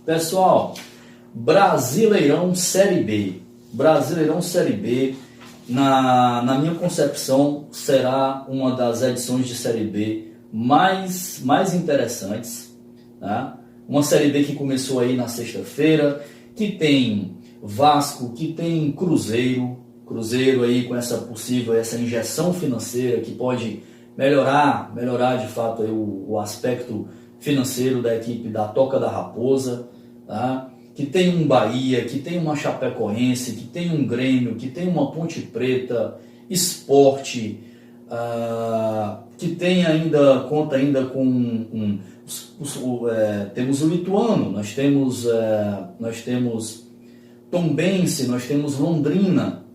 Pessoal, Brasileirão Série B. Brasileirão Série B, na minha concepção, será uma das edições de Série B mais interessantes. Tá? Uma Série B que começou aí na sexta-feira, que tem Vasco, que tem Cruzeiro aí com essa injeção financeira que pode melhorar de fato aí o aspecto financeiro da equipe da Toca da Raposa, tá? Que tem um Bahia, que tem uma Chapecoense, que tem um Grêmio, que tem uma Ponte Preta, Sport, que tem conta ainda com temos o Ituano, nós temos Tombense, nós temos Londrina.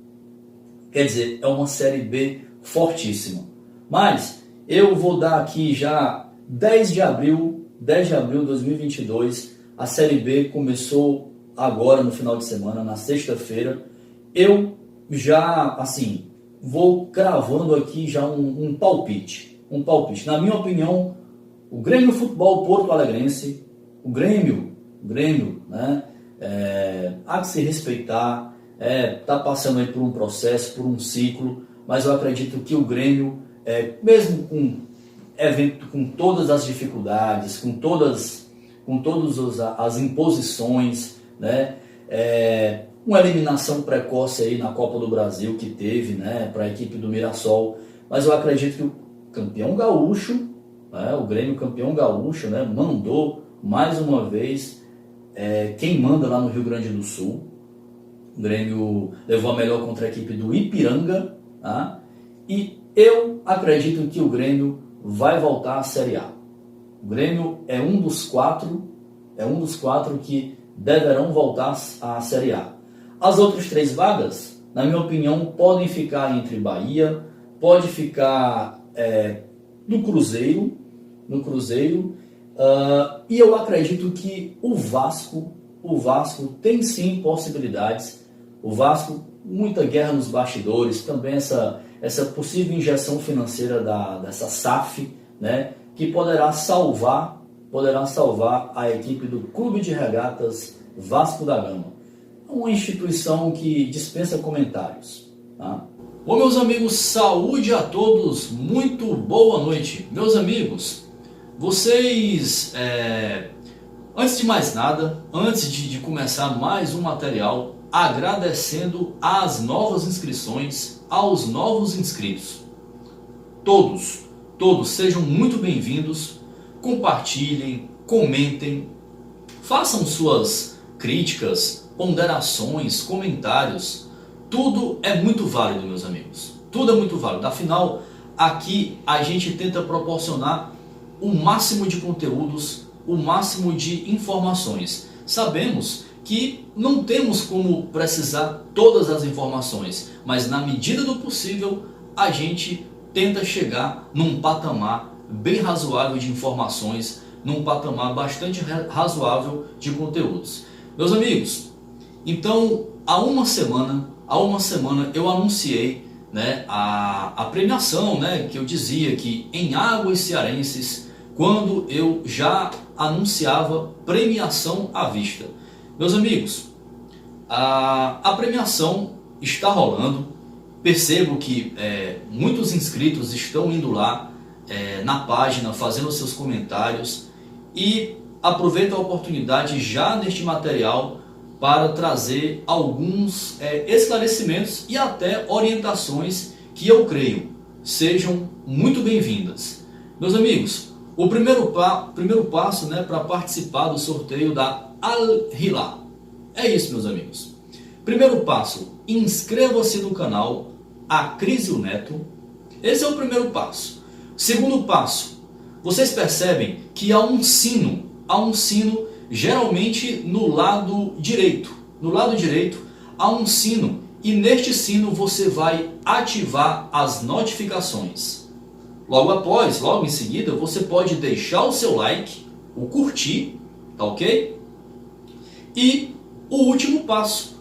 Quer dizer, é uma Série B fortíssima. Mas eu vou dar aqui já 10 de abril de 2022, a Série B começou agora no final de semana, na sexta-feira. Eu já, vou cravando aqui já um palpite. Na minha opinião, o Grêmio Futebol Porto Alegrense, o Grêmio, né, há que se respeitar, está passando aí por um processo, por um ciclo, mas eu acredito que o Grêmio, mesmo com todas as dificuldades, com todas as imposições, né, uma eliminação precoce aí na Copa do Brasil que teve, né, para a equipe do Mirassol, mas eu acredito que o campeão gaúcho, né, o Grêmio campeão gaúcho, né, mandou mais uma vez quem manda lá no Rio Grande do Sul. O Grêmio levou a melhor contra a equipe do Ipiranga, tá? E eu acredito que o Grêmio vai voltar à Série A. O Grêmio é um dos quatro que deverão voltar à Série A. As outras 3 vagas, na minha opinião, podem ficar entre Bahia, pode ficar no Cruzeiro, e eu acredito que o Vasco tem sim possibilidades. O Vasco, muita guerra nos bastidores, também essa possível injeção financeira dessa SAF, né, que poderá salvar a equipe do Clube de Regatas Vasco da Gama. Uma instituição que dispensa comentários. Tá? Bom, meus amigos, saúde a todos, muito boa noite. Meus amigos, vocês, antes de mais nada, antes de começar mais um material, agradecendo às novas inscrições, aos novos inscritos. Todos sejam muito bem-vindos, compartilhem, comentem, façam suas críticas, ponderações, comentários. Tudo é muito válido, meus amigos. Tudo é muito válido. Afinal, aqui a gente tenta proporcionar o máximo de conteúdos, o máximo de informações. Sabemos que não temos como precisar todas as informações, mas na medida do possível a gente tenta chegar num patamar bem razoável de informações, num patamar bastante razoável de conteúdos. Meus amigos, então há uma semana eu anunciei, né, a premiação, né, que eu dizia que em Águas Cearenses, quando eu já anunciava premiação à vista. Meus amigos, a premiação está rolando. Percebo que muitos inscritos estão indo lá na página, fazendo seus comentários, e aproveito a oportunidade já neste material para trazer alguns esclarecimentos e até orientações que eu creio sejam muito bem-vindas. Meus amigos, o primeiro passo, né, para participar do sorteio da Al-Hilal. É isso, meus amigos. Primeiro passo, inscreva-se no canal Acrisio Neto. Esse é o primeiro passo. Segundo passo, vocês percebem que há um sino geralmente no lado direito. No lado direito há um sino, e neste sino você vai ativar as notificações. Logo em seguida, você pode deixar o seu like, o curtir, tá ok? E o último passo,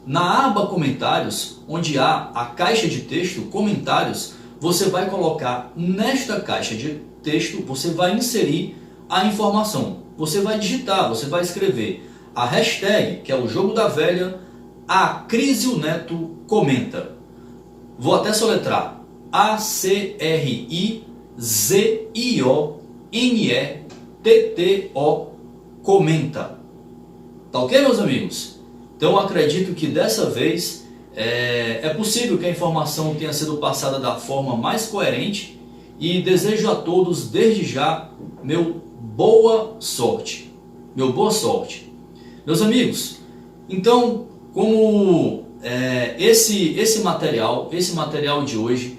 na aba comentários, onde há a caixa de texto, comentários, você vai colocar nesta caixa de texto, você vai inserir a informação você vai digitar, você vai escrever a hashtag, que é o Jogo da Velha, Acrisio Neto comenta. Vou até soletrar. ACRIZIONETTO comenta. Tá ok, meus amigos? Então acredito que dessa vez é possível que a informação tenha sido passada da forma mais coerente e desejo a todos desde já meu boa sorte. Meus amigos, então como esse material de hoje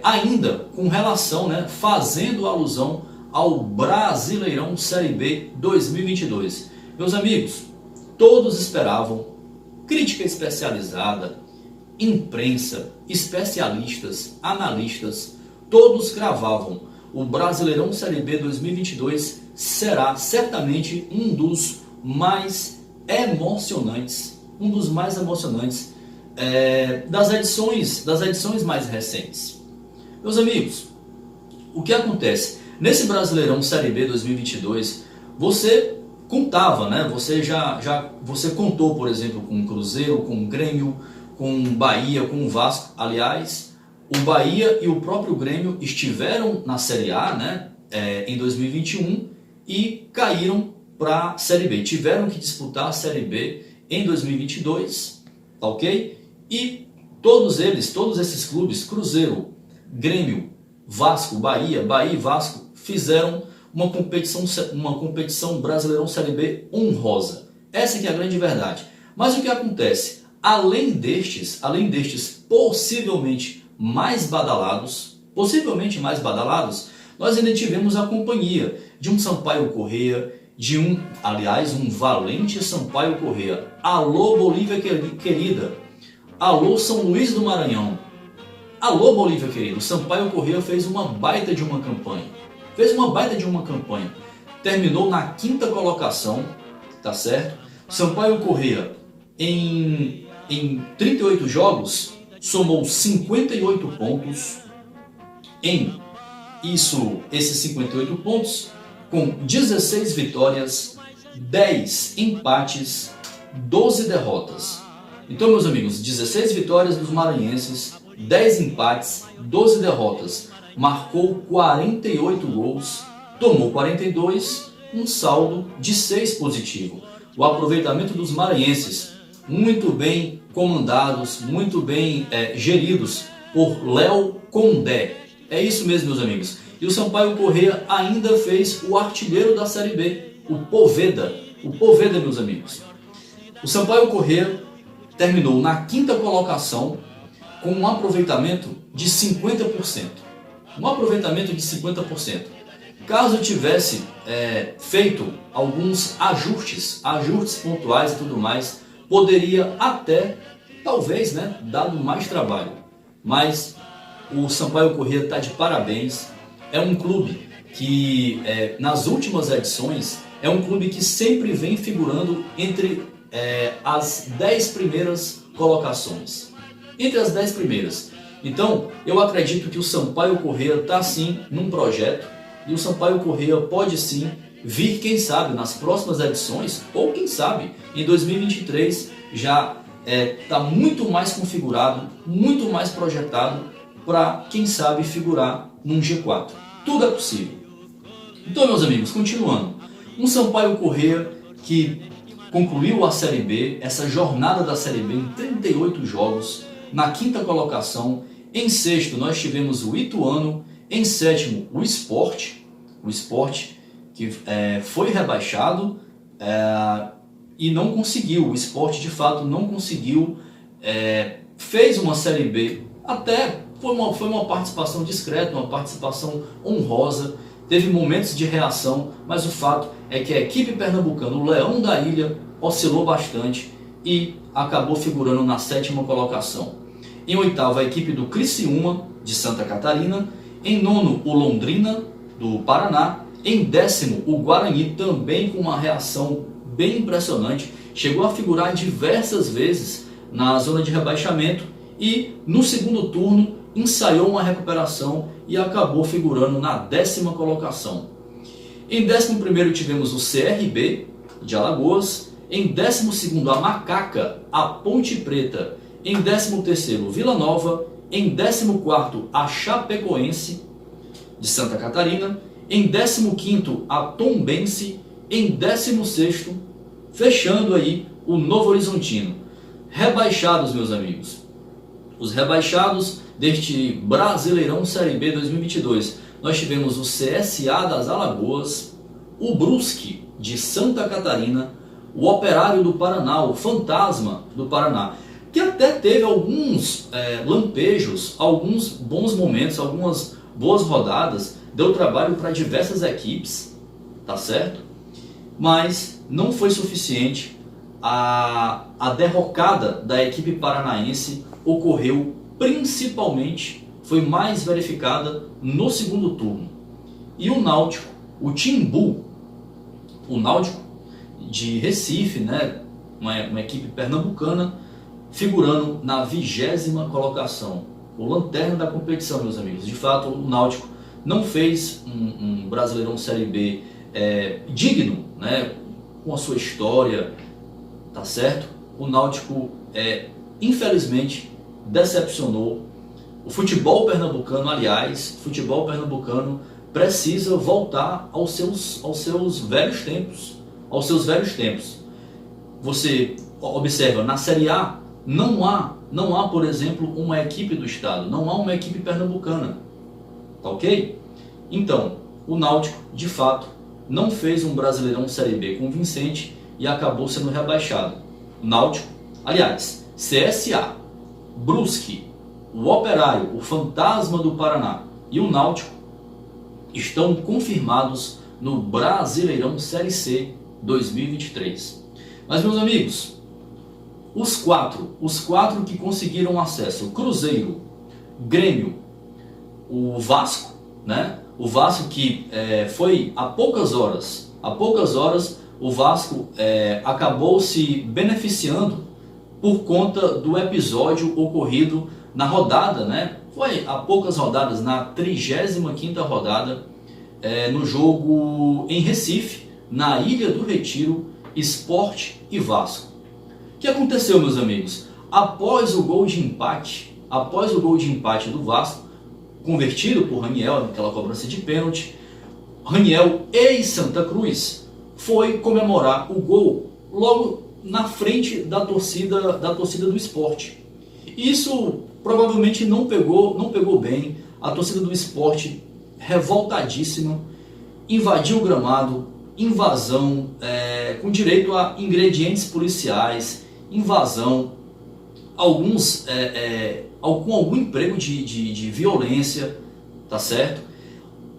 ainda com relação, fazendo alusão ao Brasileirão Série B 2022. Meus amigos, todos esperavam, crítica especializada, imprensa, especialistas, analistas, todos cravavam: o Brasileirão Série B 2022 será certamente um dos mais emocionantes, das edições mais recentes. Meus amigos, o que acontece? Nesse Brasileirão Série B 2022, você contava, você contou, por exemplo, com o Cruzeiro, com o Grêmio, com o Bahia, com o Vasco. Aliás, o Bahia e o próprio Grêmio estiveram na Série A, em 2021 e caíram para a Série B. Tiveram que disputar a Série B em 2022, tá ok? E todos esses clubes, Cruzeiro, Grêmio, Vasco, Bahia e Vasco, fizeram uma competição Brasileirão Série B honrosa. Essa que é a grande verdade. Mas o que acontece? Além destes possivelmente mais badalados, nós ainda tivemos a companhia de um Sampaio Corrêa, um valente Sampaio Corrêa. Alô, Bolívia querida. Alô, São Luís do Maranhão. Alô, Bolívia querido. O Sampaio Corrêa fez uma baita de uma campanha. Terminou na 5ª colocação, tá certo? Sampaio Corrêa, em 38 jogos, somou 58 pontos. Esses 58 pontos, com 16 vitórias, 10 empates, 12 derrotas. Então, meus amigos, 16 vitórias dos maranhenses, 10 empates, 12 derrotas. Marcou 48 gols, tomou 42, um saldo de 6 positivo. O aproveitamento dos maranhenses, muito bem comandados, muito bem geridos por Léo Condé. É isso mesmo, meus amigos. E o Sampaio Corrêa ainda fez o artilheiro da Série B, o Poveda, meus amigos. O Sampaio Corrêa terminou na 5ª colocação com um aproveitamento de 50%. Caso tivesse feito alguns ajustes pontuais e tudo mais, poderia até, talvez, dado mais trabalho. Mas o Sampaio Corrêa está de parabéns. É um clube que, nas últimas edições, é um clube que sempre vem figurando entre as 10 primeiras colocações. Entre as 10 primeiras. Então, eu acredito que o Sampaio Corrêa está sim num projeto, e o Sampaio Corrêa pode sim vir, quem sabe, nas próximas edições, ou quem sabe, em 2023, já está muito mais configurado, muito mais projetado para, quem sabe, figurar num G4. Tudo é possível. Então, meus amigos, continuando. Um Sampaio Corrêa que concluiu a Série B, essa jornada da Série B em 38 jogos, na 5ª colocação. Em 6º nós tivemos o Ituano, em 7º o Sport que foi rebaixado e não conseguiu, o Sport de fato não conseguiu, fez uma Série B, até foi uma participação discreta, uma participação honrosa, teve momentos de reação, mas o fato é que a equipe pernambucana, o Leão da Ilha, oscilou bastante e acabou figurando na 7ª colocação. Em 8º, a equipe do Criciúma, de Santa Catarina. Em 9º, o Londrina, do Paraná. Em 10º, o Guarani, também com uma reação bem impressionante. Chegou a figurar diversas vezes na zona de rebaixamento e, no segundo turno, ensaiou uma recuperação e acabou figurando na 10ª colocação. Em 11º tivemos o CRB de Alagoas. Em 12º a Macaca, a Ponte Preta. Em 13º Vila Nova. Em 14º a Chapecoense de Santa Catarina. Em 15º a Tombense. Em 16º, fechando aí, o Novo Horizontino. Rebaixados, meus amigos. Os rebaixados deste Brasileirão Série B 2022. Nós tivemos o CSA das Alagoas, o Brusque de Santa Catarina, o Operário do Paraná, o Fantasma do Paraná, que até teve alguns lampejos, alguns bons momentos, algumas boas rodadas, deu trabalho para diversas equipes, tá certo? Mas não foi suficiente. A derrocada da equipe paranaense ocorreu principalmente, foi mais verificada no segundo turno. E o Náutico, o Timbu, o Náutico de Recife, né, uma equipe pernambucana, figurando na 20ª colocação, o lanterna da competição, meus amigos. De fato, o Náutico não fez um Brasileirão Série B digno, né, com a sua história, tá certo? O Náutico, infelizmente, decepcionou. O futebol pernambucano, aliás, o futebol pernambucano precisa voltar aos seus velhos tempos. Aos seus velhos tempos. Você observa, na Série A não há, por exemplo, uma equipe do estado, não há uma equipe pernambucana, tá ok? Então, o Náutico, de fato, não fez um Brasileirão Série B convincente e acabou sendo rebaixado. O Náutico, aliás, CSA, Brusque, o Operário, o Fantasma do Paraná e o Náutico estão confirmados no Brasileirão Série C 2023. Mas, meus amigos, os quatro que conseguiram acesso, o Cruzeiro, Grêmio, o Vasco, né? O Vasco que foi há poucas horas o Vasco acabou se beneficiando por conta do episódio ocorrido na rodada, né? Foi há poucas rodadas, na 35ª rodada, no jogo em Recife, na Ilha do Retiro, Sport e Vasco. O que aconteceu, meus amigos? Após o gol de empate do Vasco, convertido por Raniel naquela cobrança de pênalti, Raniel, ex-Santa Cruz, foi comemorar o gol logo na frente da torcida do Sport. Isso provavelmente não pegou bem. A torcida do Sport, revoltadíssima, invadiu o gramado, invasão, com direito a ingredientes policiais, invasão, com algum emprego de violência, tá certo?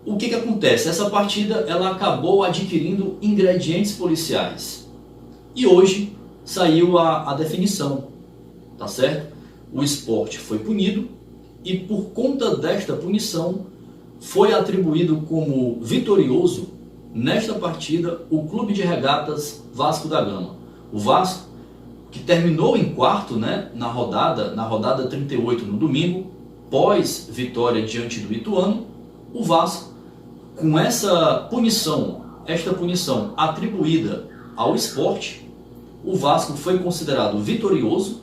O que acontece? Essa partida ela acabou adquirindo ingredientes policiais. E hoje saiu a definição, tá certo? O Sport foi punido e por conta desta punição foi atribuído como vitorioso nesta partida o Clube de Regatas Vasco da Gama. O Vasco, que terminou em quarto, né, na rodada 38 no domingo, pós vitória diante do Ituano, o Vasco, com esta punição atribuída ao Sport, o Vasco foi considerado vitorioso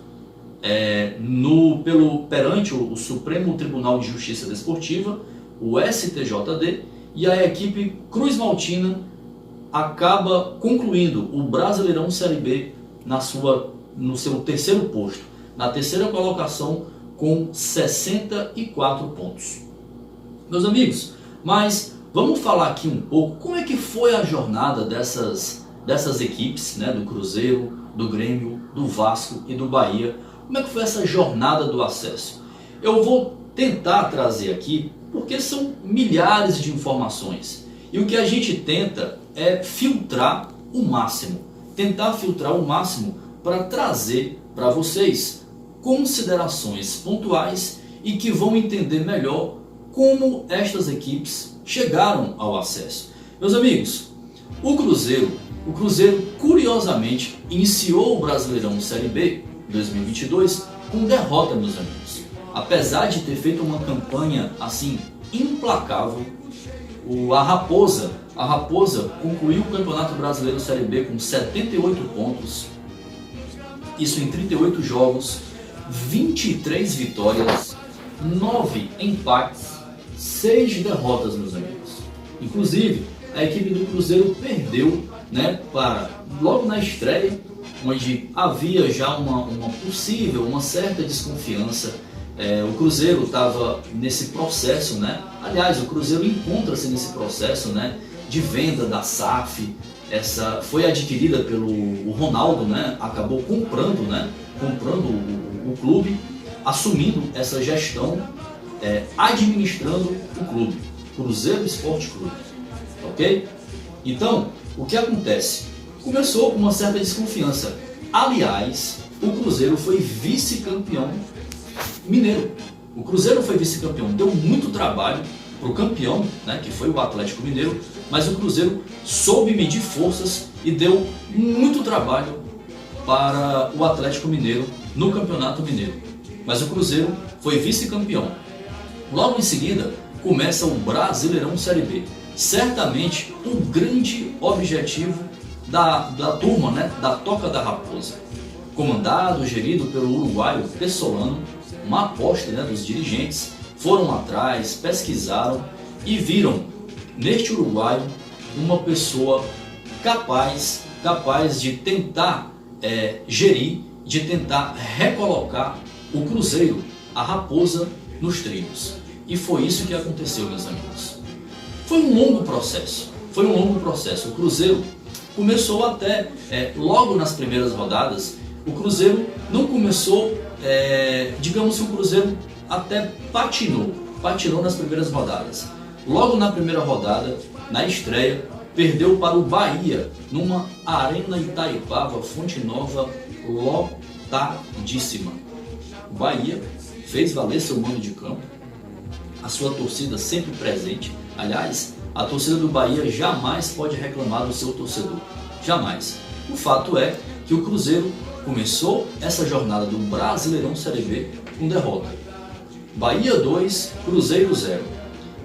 perante o Supremo Tribunal de Justiça Desportiva, o STJD, e a equipe Cruz Maltina acaba concluindo o Brasileirão Série B no seu terceiro posto, na terceira colocação, com 64 pontos. Meus amigos, mas vamos falar aqui um pouco como é que foi a jornada dessas equipes, né, do Cruzeiro, do Grêmio, do Vasco e do Bahia. Como é que foi essa jornada do acesso? Eu vou tentar trazer aqui, porque são milhares de informações. E o que a gente tenta é filtrar o máximo. Tentar filtrar o máximo para trazer para vocês considerações pontuais e que vão entender melhor como estas equipes chegaram ao acesso. Meus amigos, o Cruzeiro curiosamente iniciou o Brasileirão Série B 2022 com derrota, meus amigos. Apesar de ter feito uma campanha assim implacável, a A Raposa concluiu o Campeonato Brasileiro Série B com 78 pontos, isso em 38 jogos, 23 vitórias, 9 empates, 6 derrotas, meus amigos. Inclusive, a equipe do Cruzeiro perdeu, né, logo na estreia, onde havia já uma certa desconfiança. O Cruzeiro estava nesse processo, né? Aliás, o Cruzeiro encontra-se nesse processo, né, de venda da SAF. Essa foi adquirida pelo Ronaldo, né? Acabou comprando o clube, assumindo essa gestão, administrando o clube, Cruzeiro Esporte Clube, ok? Então, o que acontece? Começou com uma certa desconfiança. Aliás, o Cruzeiro foi vice-campeão mineiro. O Cruzeiro foi vice-campeão, deu muito trabalho para o campeão, né, que foi o Atlético Mineiro, mas o Cruzeiro soube medir forças e deu muito trabalho para o Atlético Mineiro no Campeonato Mineiro. Mas o Cruzeiro foi vice-campeão. Logo em seguida, começa o Brasileirão Série B. Certamente o grande objetivo da turma, né, da Toca da Raposa. Comandado, gerido pelo uruguaio Pessolano, uma aposta, né, dos dirigentes, foram atrás, pesquisaram e viram neste uruguaio uma pessoa capaz de tentar gerir, de tentar recolocar o Cruzeiro, a Raposa, nos trilhos. E foi isso que aconteceu, meus amigos. Foi um longo processo. O Cruzeiro começou até, logo nas primeiras rodadas, o Cruzeiro não começou, digamos que o Cruzeiro até patinou nas primeiras rodadas. Logo na primeira rodada, na estreia, perdeu para o Bahia, numa Arena Itaipava, Fonte Nova, lotadíssima. O Bahia fez valer seu mando de campo, a sua torcida sempre presente. Aliás, a torcida do Bahia jamais pode reclamar do seu torcedor, jamais. O fato é que o Cruzeiro começou essa jornada do Brasileirão Série B com derrota. Bahia 2, Cruzeiro 0.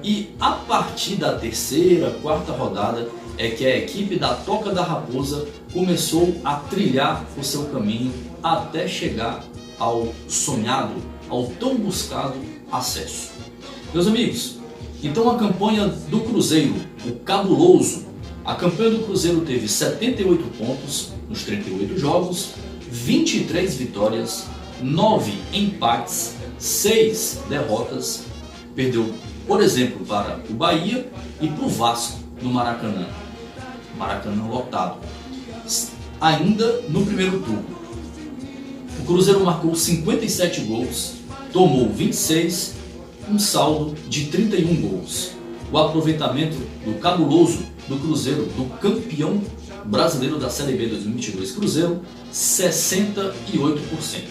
E a partir da terceira, quarta rodada é que a equipe da Toca da Raposa começou a trilhar o seu caminho até chegar ao sonhado, ao tão buscado acesso. Meus amigos, então a campanha do Cruzeiro, o cabuloso, a campanha do Cruzeiro teve 78 pontos nos 38 jogos, 23 vitórias, 9 empates, 6 derrotas. Perdeu, por exemplo, para o Bahia e para o Vasco no Maracanã. Maracanã lotado. Ainda no primeiro turno, o Cruzeiro marcou 57 gols, tomou 26, um saldo de 31 gols. O aproveitamento do cabuloso do Cruzeiro, do campeão brasileiro da Série B 2022, Cruzeiro, 68%.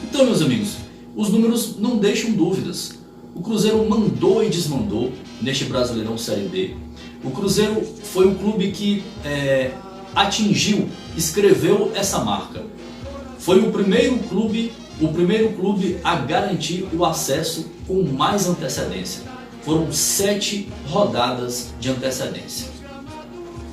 Então, meus amigos, os números não deixam dúvidas. O Cruzeiro mandou e desmandou neste Brasileirão Série B. O Cruzeiro foi o clube que escreveu essa marca. Foi o primeiro clube a garantir o acesso com mais antecedência. Foram 7 rodadas de antecedência.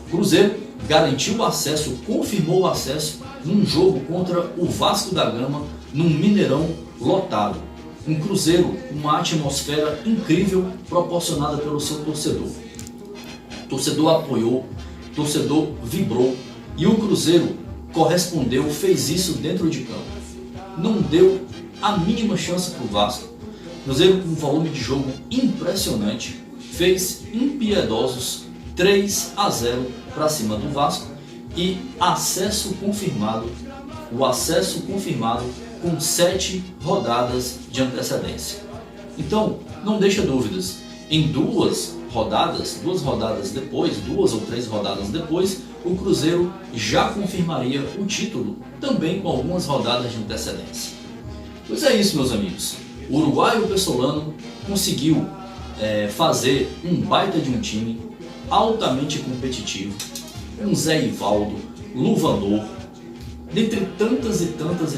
O Cruzeiro garantiu o acesso, confirmou o acesso num jogo contra o Vasco da Gama, num Mineirão lotado. Um Cruzeiro, uma atmosfera incrível proporcionada pelo seu torcedor. O torcedor apoiou, o torcedor vibrou e o Cruzeiro correspondeu, fez isso dentro de campo. Não deu a mínima chance para o Vasco. O Cruzeiro, com um volume de jogo impressionante, fez impiedosos 3-0 para cima do Vasco e acesso confirmado. O acesso confirmado com 7 rodadas de antecedência. Então, não deixa dúvidas. Em 2 ou 3 rodadas depois, o Cruzeiro já confirmaria o título, também com algumas rodadas de antecedência. Pois é isso, meus amigos. O uruguaio Pessolano conseguiu fazer um baita de um time, altamente competitivo, com Zé Ivaldo, Luvanor, dentre tantas e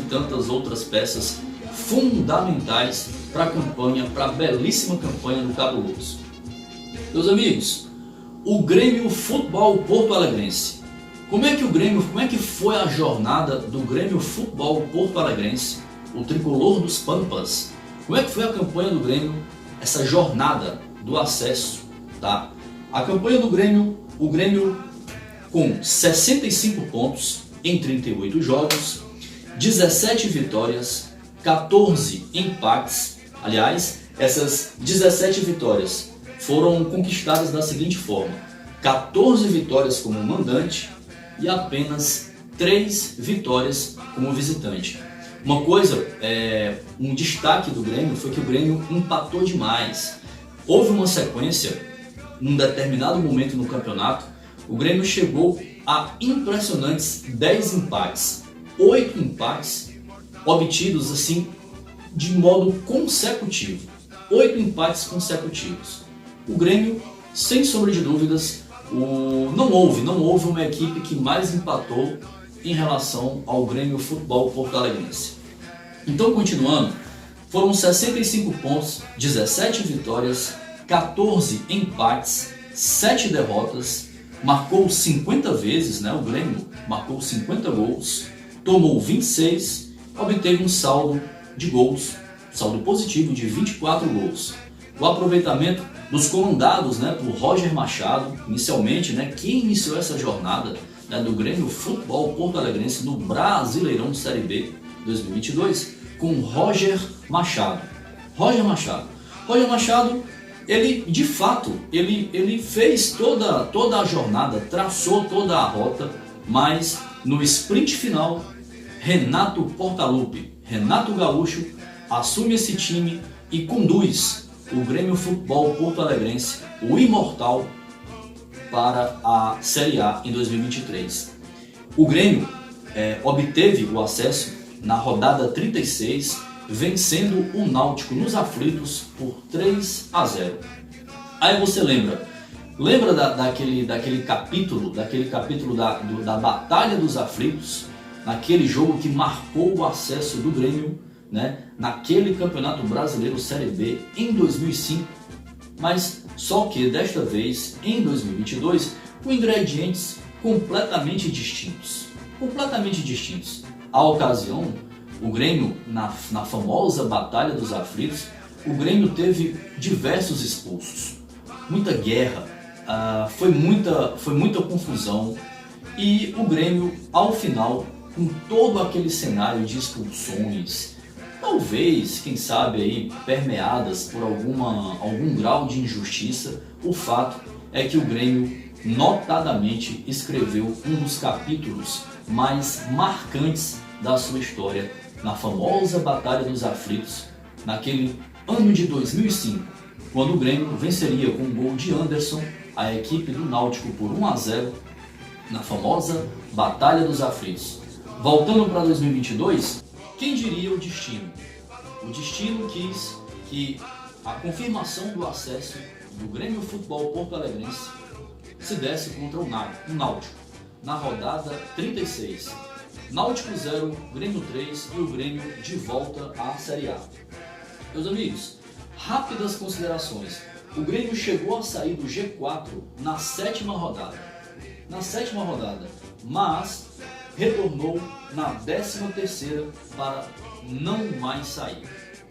tantas outras peças fundamentais para a campanha, para a belíssima campanha do Cabuloso. Meus amigos, O Grêmio Futebol Porto Alegrense. Como é que foi a jornada do Grêmio Futebol Porto Alegrense, o tricolor dos Pampas? Como é que foi a campanha do Grêmio, essa jornada do acesso, tá? A campanha do Grêmio, o Grêmio com 65 pontos em 38 jogos, 17 vitórias, 14 empates. Aliás, essas 17 vitórias foram conquistadas da seguinte forma: 14 vitórias como mandante e apenas 3 vitórias como visitante. Uma coisa, um destaque do Grêmio foi que o Grêmio empatou demais. Houve uma sequência, num determinado momento no campeonato, o Grêmio chegou a impressionantes 10 empates, 8 empates obtidos assim de modo consecutivo. 8 empates consecutivos. O Grêmio, sem sombra de dúvidas, não houve uma equipe que mais empatou em relação ao Grêmio Futebol Porto Alegrense. Então, continuando, foram 65 pontos, 17 vitórias, 14 empates, 7 derrotas, marcou 50 vezes, né? O Grêmio marcou 50 gols, tomou 26, obteve um saldo de gols, saldo positivo de 24 gols. O aproveitamento dos comandados, né, por Roger Machado, inicialmente, né, quem iniciou essa jornada, né, do Grêmio Futebol Porto Alegrense no Brasileirão Série B 2022, com Roger Machado. Roger Machado, ele de fato, ele fez toda a jornada, traçou toda a rota, mas no sprint final, Renato Portaluppi, Renato Gaúcho, assume esse time e conduz o Grêmio Futebol Porto Alegrense, o Imortal, para a Série A em 2023. O Grêmio obteve o acesso na rodada 36, vencendo o Náutico nos aflitos por 3-0. Aí você lembra daquele capítulo da Batalha dos Aflitos, naquele jogo que marcou o acesso do Grêmio, né, naquele Campeonato Brasileiro Série B em 2005, mas só que desta vez, em 2022, com ingredientes completamente distintos. A ocasião, o Grêmio, na famosa Batalha dos Aflitos, o Grêmio teve diversos expulsos, muita guerra, foi muita confusão, e o Grêmio, ao final, com todo aquele cenário de expulsões, talvez, quem sabe aí, permeadas por algum grau de injustiça, o fato é que o Grêmio notadamente escreveu um dos capítulos mais marcantes da sua história na famosa Batalha dos Aflitos, naquele ano de 2005, quando o Grêmio venceria com um gol de Anderson a equipe do Náutico por 1-0 na famosa Batalha dos Aflitos. Voltando para 2022, quem diria o destino? O destino quis que a confirmação do acesso do Grêmio Futebol Porto Alegrense se desse contra o Náutico, na rodada 36. Náutico 0, Grêmio 3 e o Grêmio de volta à Série A. Meus amigos, rápidas considerações. O Grêmio chegou a sair do G4 na sétima rodada, mas retornou na 13ª para não mais sair.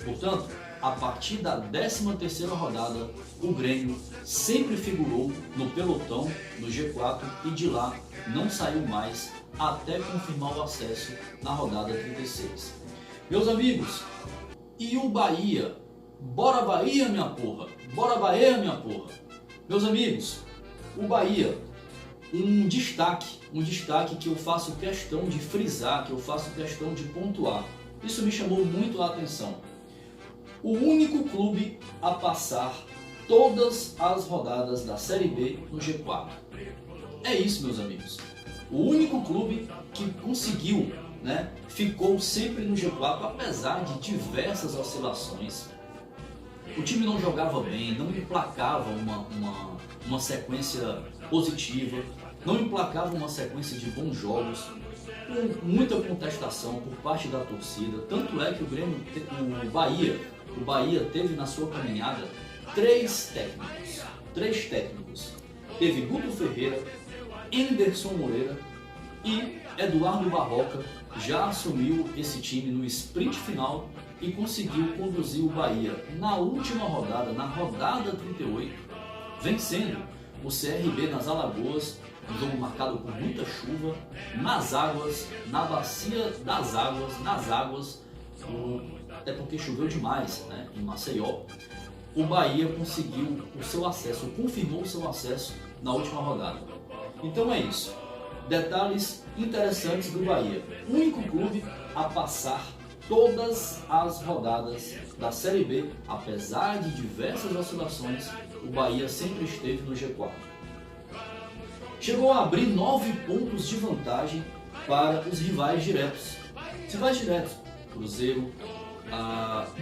Portanto, a partir da 13ª rodada, o Grêmio sempre figurou no pelotão, no G4, e de lá não saiu mais até confirmar o acesso na rodada 36. Meus amigos, e o Bahia? Bora Bahia, minha porra! Bora Bahia, minha porra! Meus amigos, o Bahia, um destaque que eu faço questão de frisar, que eu faço questão de pontuar. Isso me chamou muito a atenção. O único clube a passar todas as rodadas da Série B no G4. É isso, meus amigos. O único clube que conseguiu, né, ficou sempre no G4, apesar de diversas oscilações. O time não jogava bem, não emplacava uma sequência positiva, não emplacava uma sequência de bons jogos, com muita contestação por parte da torcida. Tanto é que o Bahia teve na sua caminhada três técnicos. teve Guto Ferreira, Anderson Moreira e Eduardo Barroca já assumiu esse time no sprint final e conseguiu conduzir o Bahia na última rodada, na rodada 38, vencendo o CRB nas Alagoas, um jogo marcado por muita chuva, nas águas, na bacia das águas, nas águas, até porque choveu demais, né, em Maceió. O Bahia conseguiu o seu acesso, confirmou o seu acesso na última rodada. Então é isso. Detalhes interessantes do Bahia. O único clube a passar todas as rodadas da Série B, apesar de diversas oscilações, o Bahia sempre esteve no G4. Chegou a abrir 9 pontos de vantagem para os rivais diretos. Cruzeiro,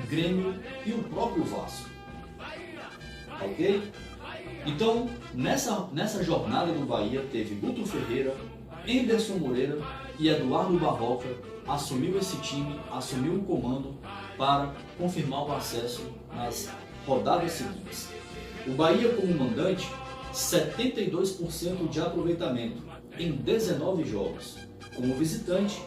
Grêmio e o próprio Vasco. Ok? Então, nessa jornada do Bahia, teve Guto Ferreira, Anderson Moreira e Eduardo Barroca assumiu esse time, assumiu o comando para confirmar o acesso nas rodadas seguintes. O Bahia como mandante, 72% de aproveitamento em 19 jogos. Como visitante,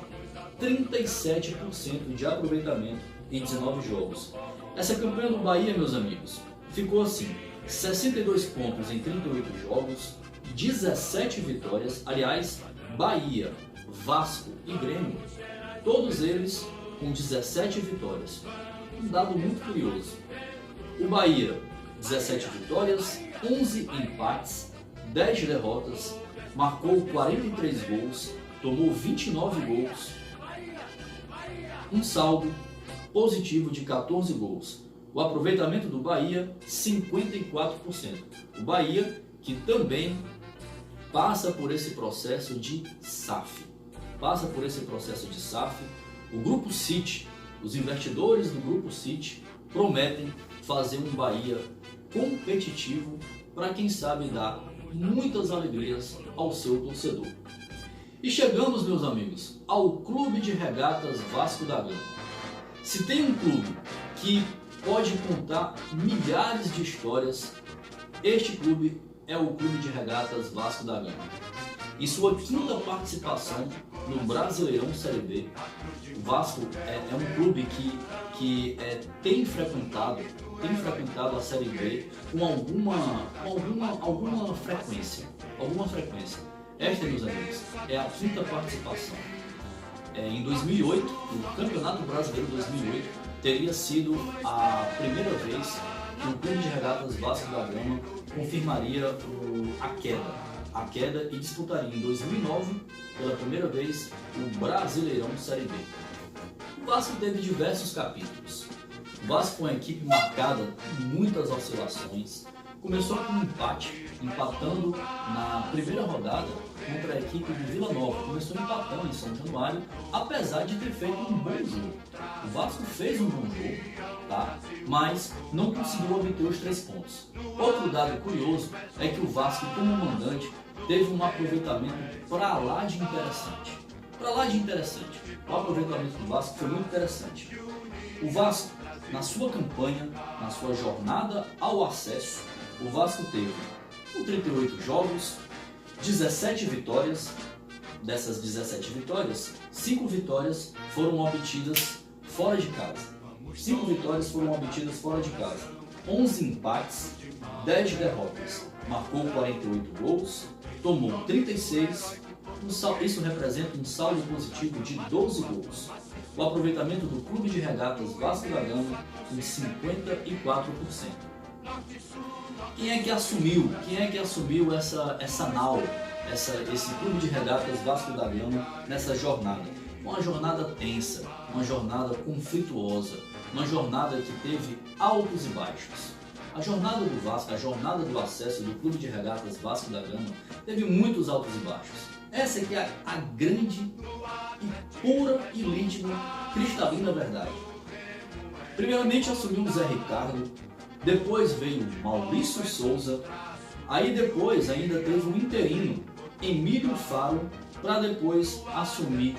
37% de aproveitamento em 19 jogos. Essa campanha do Bahia, meus amigos, ficou assim: 62 pontos em 38 jogos, 17 vitórias. Aliás, Bahia, Vasco e Grêmio, todos eles com 17 vitórias. Um dado muito curioso. O Bahia, 17 vitórias, 11 empates, 10 derrotas, marcou 43 gols, tomou 29 gols, um saldo positivo de 14 gols. O aproveitamento do Bahia, 54%. O Bahia, que também passa por esse processo de SAF. O Grupo City, os investidores do Grupo City prometem fazer um Bahia competitivo para, quem sabe, dar muitas alegrias ao seu torcedor. E chegamos, meus amigos, ao Clube de Regatas Vasco da Gama. Se tem um clube que pode contar milhares de histórias, este clube é o Clube de Regatas Vasco da Gama. Em sua quinta participação no Brasileirão Série B, o Vasco é um clube que tem frequentado a Série B com alguma frequência. Esta, meus amigos, é a quinta participação. Em 2008, no Campeonato Brasileiro 2008, teria sido a primeira vez que o Clube de Regatas Vasco da Gama confirmaria a queda e disputaria em 2009, pela primeira vez, o Brasileirão Série B. O Vasco teve diversos capítulos. O Vasco foi uma equipe marcada por muitas oscilações. Começou com um empate, empatando na primeira rodada contra a equipe de Vila Nova. Começou empatando em São Januário, apesar de ter feito um bom jogo. O Vasco fez um bom jogo, tá? Mas não conseguiu obter os 3 pontos. Outro dado curioso é que o Vasco, como mandante, teve um aproveitamento para lá de interessante. O aproveitamento do Vasco foi muito interessante. O Vasco, na sua campanha, na sua jornada ao acesso, o Vasco teve, com 38 jogos, 17 vitórias. Dessas 17 vitórias, 5 vitórias foram obtidas fora de casa. 11 empates, 10 derrotas. Marcou 48 gols, tomou 36. Isso representa um saldo positivo de 12 gols. O aproveitamento do Clube de Regatas Vasco da Gama em 54%. Quem é que assumiu essa nau, esse Clube de Regatas Vasco da Gama nessa jornada? Uma jornada tensa, uma jornada conflituosa, uma jornada que teve altos e baixos. A jornada do Vasco, a jornada do acesso do Clube de Regatas Vasco da Gama teve muitos altos e baixos. Essa aqui é a grande e pura e legítima, cristalina verdade. Primeiramente assumiu o Zé Ricardo, depois veio Maurício Souza, aí depois ainda teve o interino Emílio Faro, para depois assumir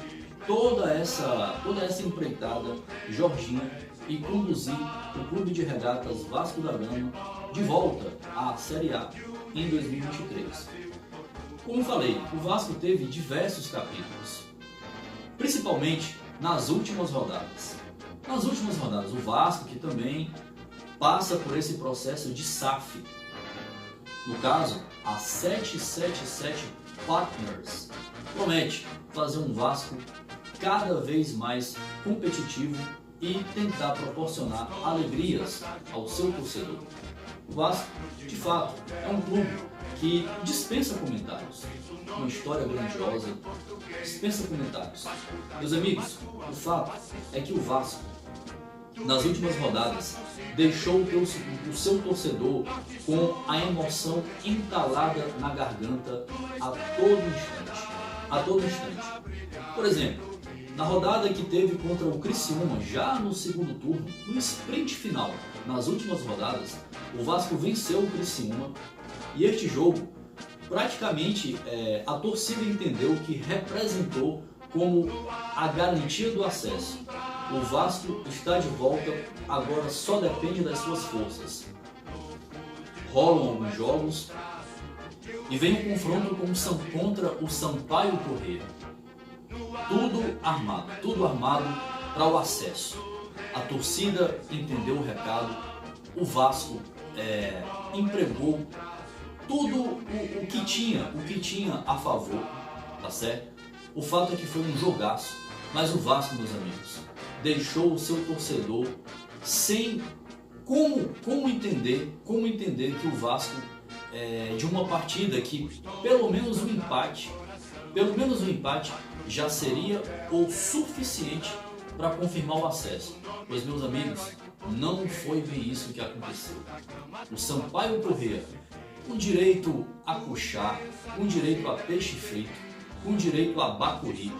toda essa empreitada Jorginho e conduzir o Clube de Regatas Vasco da Gama de volta à Série A em 2023. Como falei, o Vasco teve diversos capítulos, principalmente nas últimas rodadas. Nas últimas rodadas, o Vasco que também passa por esse processo de SAF. No caso, a 777 Partners promete fazer um Vasco cada vez mais competitivo e tentar proporcionar alegrias ao seu torcedor. O Vasco, de fato, é um clube que dispensa comentários. Uma história grandiosa, dispensa comentários. Meus amigos, o fato é que o Vasco, nas últimas rodadas, deixou o seu torcedor com a emoção entalada na garganta a todo instante. A todo instante. Por exemplo, na rodada que teve contra o Criciúma, já no segundo turno, no sprint final, nas últimas rodadas, o Vasco venceu o Criciúma e este jogo, praticamente, a torcida entendeu que representou como a garantia do acesso. O Vasco está de volta, agora só depende das suas forças. Rolam alguns jogos e vem um confronto contra o Sampaio Corrêa. Tudo armado para o acesso. A torcida entendeu o recado, o Vasco empregou tudo o que tinha a favor, tá certo? O fato é que foi um jogaço, mas o Vasco, meus amigos, deixou o seu torcedor sem como entender que o Vasco, de uma partida que pelo menos um empate já seria o suficiente para confirmar o acesso. Pois, meus amigos, não foi bem isso que aconteceu. O Sampaio Corrêa, com direito a coxar, com direito a peixe frito, com direito a bacuri,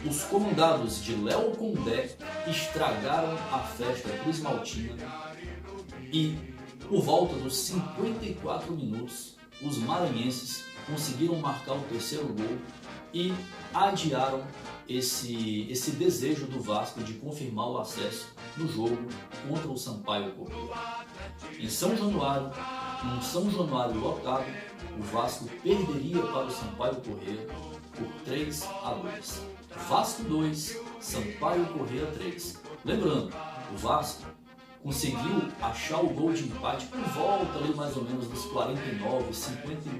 os comandados de Léo Condé estragaram a festa Cruz Maltina e, por volta dos 54 minutos, os maranhenses conseguiram marcar o terceiro gol e adiaram esse desejo do Vasco de confirmar o acesso no jogo contra o Sampaio Corrêa. Em São Januário, num São Januário lotado, o Vasco perderia para o Sampaio Corrêa por 3-2. Vasco 2, Sampaio Corrêa 3. Lembrando, o Vasco conseguiu achar o gol de empate por volta ali mais ou menos dos 49 e 50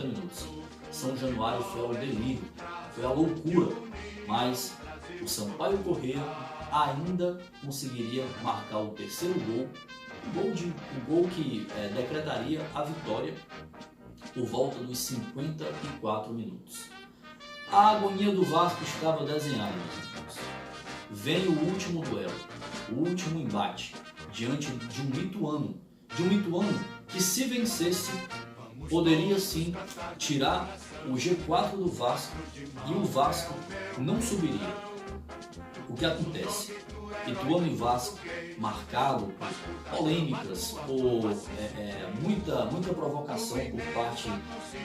minutos. São Januário foi ao delírio, foi à loucura, mas o Sampaio Corrêa ainda conseguiria marcar o terceiro gol, o gol que decretaria a vitória por volta dos 54 minutos. A agonia do Vasco estava desenhada, meus amigos. Vem o último duelo, o último embate, diante de um Ituano que, se vencesse, poderia sim tirar o G4 do Vasco e o Vasco não subiria. O que acontece? Ituano e Vasco, marcado por polêmicas, por muita provocação por parte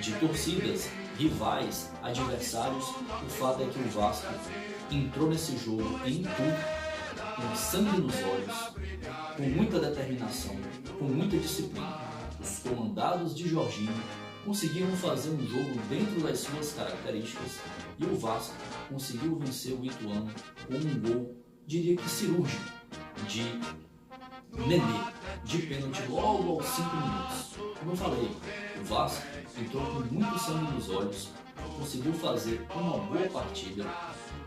de torcidas, rivais, adversários. O fato é que o Vasco entrou nesse jogo em tudo, com sangue nos olhos, com muita determinação, com muita disciplina. Os comandados de Jorginho conseguiram fazer um jogo dentro das suas características e o Vasco conseguiu vencer o Ituano com um gol, diria que cirúrgico, de Nenê, de pênalti logo aos 5 minutos. Como eu falei, o Vasco entrou com muito sangue nos olhos, conseguiu fazer uma boa partida,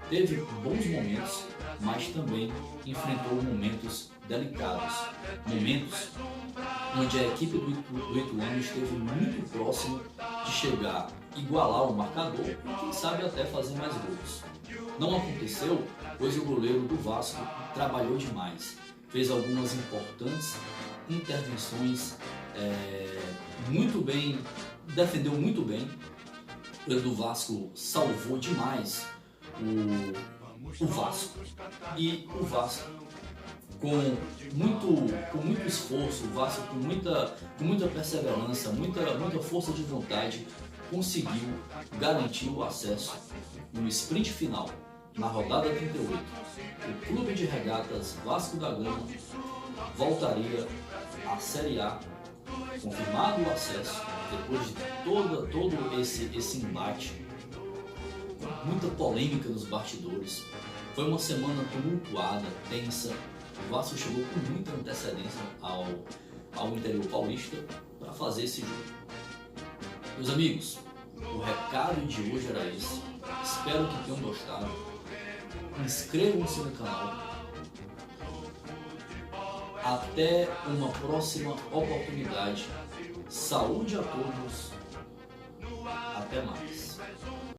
teve bons momentos, mas também enfrentou momentos delicados, momentos onde a equipe do Ituano esteve muito próximo de chegar, igualar o marcador e quem sabe até fazer mais gols. Não aconteceu, pois o goleiro do Vasco trabalhou demais, fez algumas importantes intervenções, muito bem, defendeu muito bem. O goleiro do Vasco salvou demais o Vasco, e o Vasco com muito esforço, o Vasco com muita perseverança, muita força de vontade, conseguiu garantir o acesso no sprint final. 3-2. na rodada 38, o Clube de Regatas Vasco da Gama voltaria à Série A, confirmado o acesso, depois de todo esse embate, muita polêmica nos bastidores. Foi uma semana tumultuada, tensa. O Vasco chegou com muita antecedência ao interior paulista para fazer esse jogo. Meus amigos, o recado de hoje era esse. Espero que tenham gostado. Inscrevam-se no canal. Até uma próxima oportunidade. Saúde a todos. Até mais.